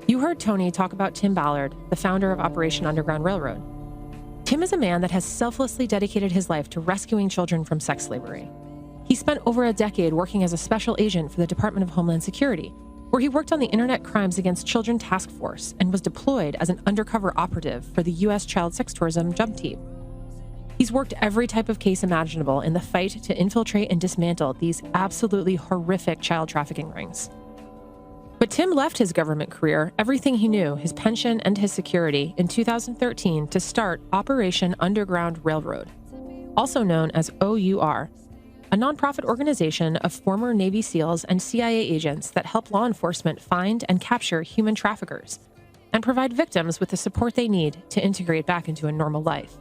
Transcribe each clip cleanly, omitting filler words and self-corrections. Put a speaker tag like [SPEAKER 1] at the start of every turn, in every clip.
[SPEAKER 1] You heard Tony talk about Tim Ballard, the founder of Operation Underground Railroad. Tim is a man that has selflessly dedicated his life to rescuing children from sex slavery. He spent over a decade working as a special agent for the Department of Homeland Security, where he worked on the Internet Crimes Against Children Task Force and was deployed as an undercover operative for the U.S. Child Sex Tourism Jump Team. He's worked every type of case imaginable in the fight to infiltrate and dismantle these absolutely horrific child trafficking rings. But Tim left his government career, everything he knew, his pension and his security, in 2013 to start Operation Underground Railroad, also known as OUR, a nonprofit organization of former Navy SEALs and CIA agents that help law enforcement find and capture human traffickers and provide victims with the support they need to integrate back into a normal life.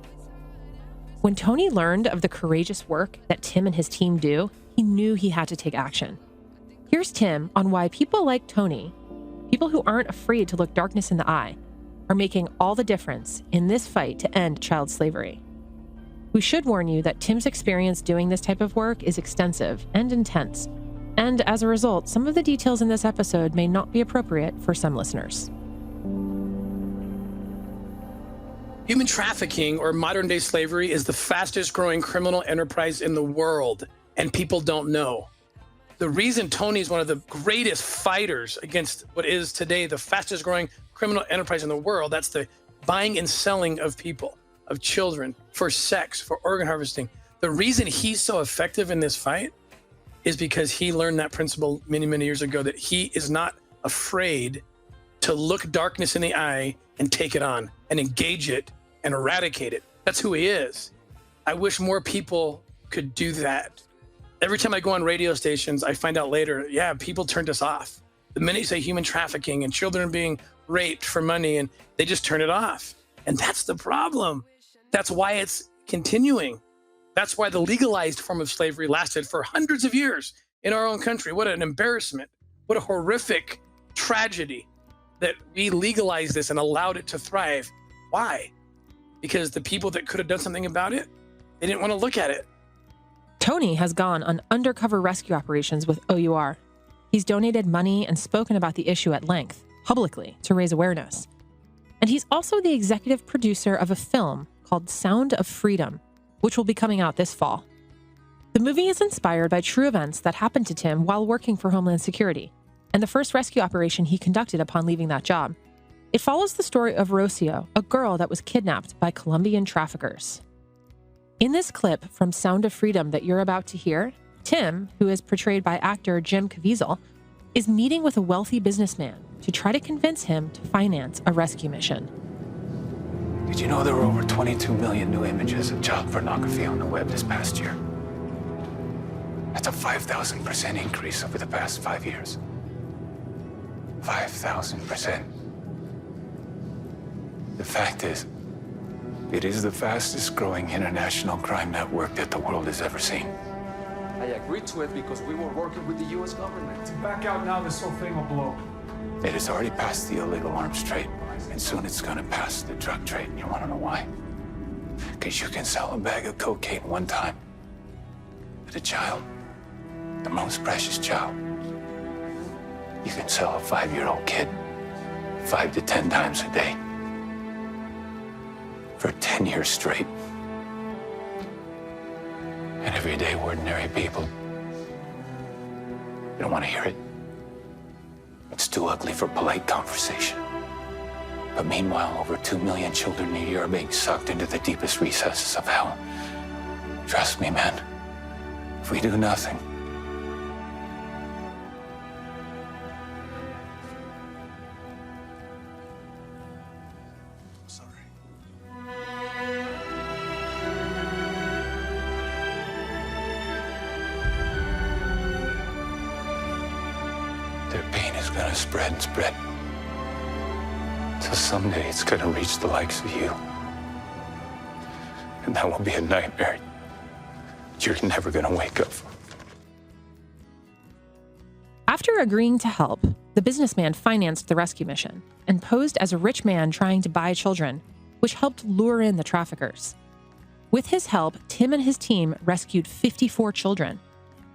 [SPEAKER 1] When Tony learned of the courageous work that Tim and his team do, he knew he had to take action. Here's Tim on why people like Tony, people who aren't afraid to look darkness in the eye, are making all the difference in this fight to end child slavery. We should warn you that Tim's experience doing this type of work is extensive and intense, and as a result, some of the details in this episode may not be appropriate for some listeners.
[SPEAKER 2] Human trafficking, or modern-day slavery, is the fastest-growing criminal enterprise in the world, and people don't know. The reason Tony is one of the greatest fighters against what is today the fastest-growing criminal enterprise in the world, that's the buying and selling of people, of children, for sex, for organ harvesting. The reason he's so effective in this fight is because he learned that principle many, many years ago, that he is not afraid to look darkness in the eye and take it on and engage it and eradicate it. That's who he is. I wish more people could do that. Every time I go on radio stations, I find out later, yeah, people turned us off. The minute you say human trafficking and children being raped for money, and they just turn it off. And that's the problem. That's why it's continuing. That's why the legalized form of slavery lasted for hundreds of years in our own country. What an embarrassment. What a horrific tragedy that we legalized this and allowed it to thrive. Why? Because the people that could have done something about it, they didn't want to look at it.
[SPEAKER 1] Tony has gone on undercover rescue operations with OUR. He's donated money and spoken about the issue at length, publicly, to raise awareness. And he's also the executive producer of a film called Sound of Freedom, which will be coming out this fall. The movie is inspired by true events that happened to Tim while working for Homeland Security, and the first rescue operation he conducted upon leaving that job. It follows the story of Rocio, a girl that was kidnapped by Colombian traffickers. In this clip from Sound of Freedom that you're about to hear, Tim, who is portrayed by actor Jim Caviezel, is meeting with a wealthy businessman to try to convince him to finance a rescue mission.
[SPEAKER 3] Did you know there were over 22 million new images of child pornography on the web this past year? That's a 5,000% increase over the past 5 years. 5,000%. The fact is, it is the fastest growing international crime network that the world has ever seen.
[SPEAKER 4] I agreed to it because we were working with the U.S. government.
[SPEAKER 5] Back out now, this whole thing will blow.
[SPEAKER 3] It has already passed the illegal arms trade, and soon it's gonna pass the drug trade. You wanna know why? Because you can sell a bag of cocaine one time, but a child, the most precious child, you can sell a 5-year-old kid 5 to 10 times a day for 10 years straight. And everyday ordinary people, they don't want to hear it. It's too ugly for polite conversation. But meanwhile, over 2 million children a year are being sucked into the deepest recesses of hell. Trust me, man, if we do nothing, their pain is gonna spread and spread. So someday it's gonna reach the likes of you. And that will be a nightmare you're never gonna wake up from.
[SPEAKER 1] After agreeing to help, the businessman financed the rescue mission and posed as a rich man trying to buy children, which helped lure in the traffickers. With his help, Tim and his team rescued 54 children,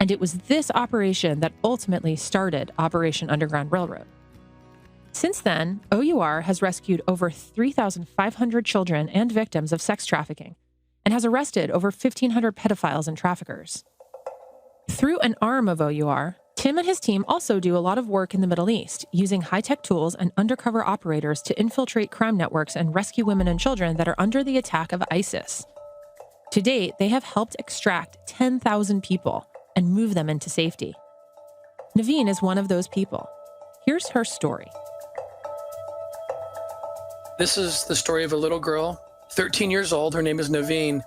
[SPEAKER 1] And it was this operation that ultimately started Operation Underground Railroad. Since then, OUR has rescued over 3,500 children and victims of sex trafficking and has arrested over 1,500 pedophiles and traffickers. Through an arm of OUR, Tim and his team also do a lot of work in the Middle East, using high-tech tools and undercover operators to infiltrate crime networks and rescue women and children that are under the attack of ISIS. To date, they have helped extract 10,000 people and move them into safety. Naveen is one of those people. Here's her story.
[SPEAKER 2] This is the story of a little girl, 13 years old. Her name is Naveen,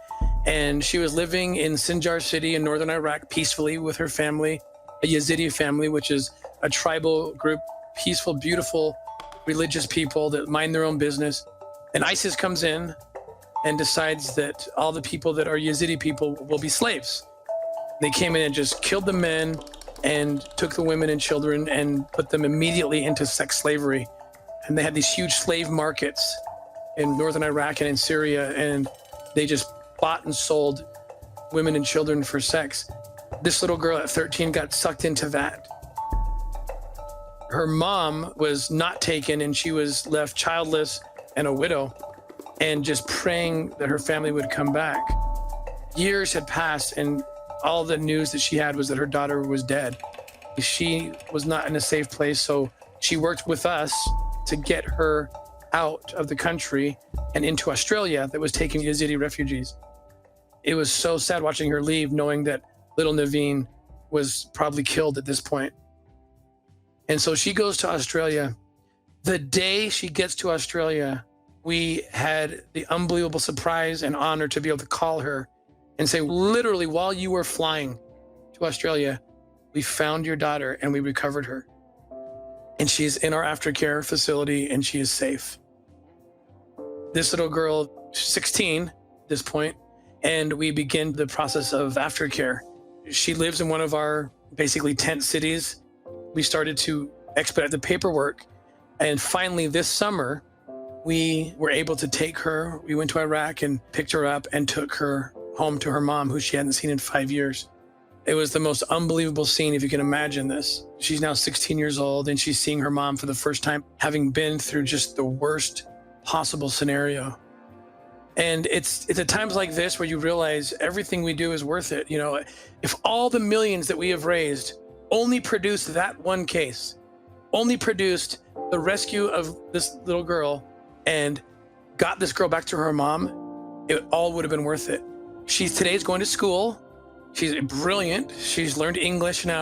[SPEAKER 2] and she was living in Sinjar city in northern Iraq peacefully with her family, a Yazidi family, which is a tribal group, peaceful, beautiful, religious people that mind their own business. And ISIS comes in and decides that all the people that are Yazidi people will be slaves. They came in and just killed the men and took the women and children and put them immediately into sex slavery. And they had these huge slave markets in northern Iraq and in Syria, and they just bought and sold women and children for sex. This little girl at 13 got sucked into that. Her mom was not taken, and she was left childless and a widow, and just praying that her family would come back. Years had passed, and all the news that she had was that her daughter was dead. She was not in a safe place, so she worked with us to get her out of the country and into Australia that was taking Yazidi refugees. It was so sad watching her leave, knowing that little Naveen was probably killed at this point. And so she goes to Australia. The day she gets to Australia, we had the unbelievable surprise and honor to be able to call her and say, literally, while you were flying to Australia, we found your daughter and we recovered her. And she's in our aftercare facility and she is safe. This little girl, 16 at this point, and we begin the process of aftercare. She lives in one of our basically tent cities. We started to expedite the paperwork. And finally this summer, we were able to take her. We went to Iraq and picked her up and took her home to her mom, who she hadn't seen in 5 years. It was the most unbelievable scene, if you can imagine this. She's now 16 years old and she's seeing her mom for the first time, having been through just the worst possible scenario. And it's at times like this where you realize everything we do is worth it. You know, if all the millions that we have raised only produced that one case, only produced the rescue of this little girl and got this girl back to her mom, it all would have been worth it. Today's going to school. She's brilliant. She's learned English now.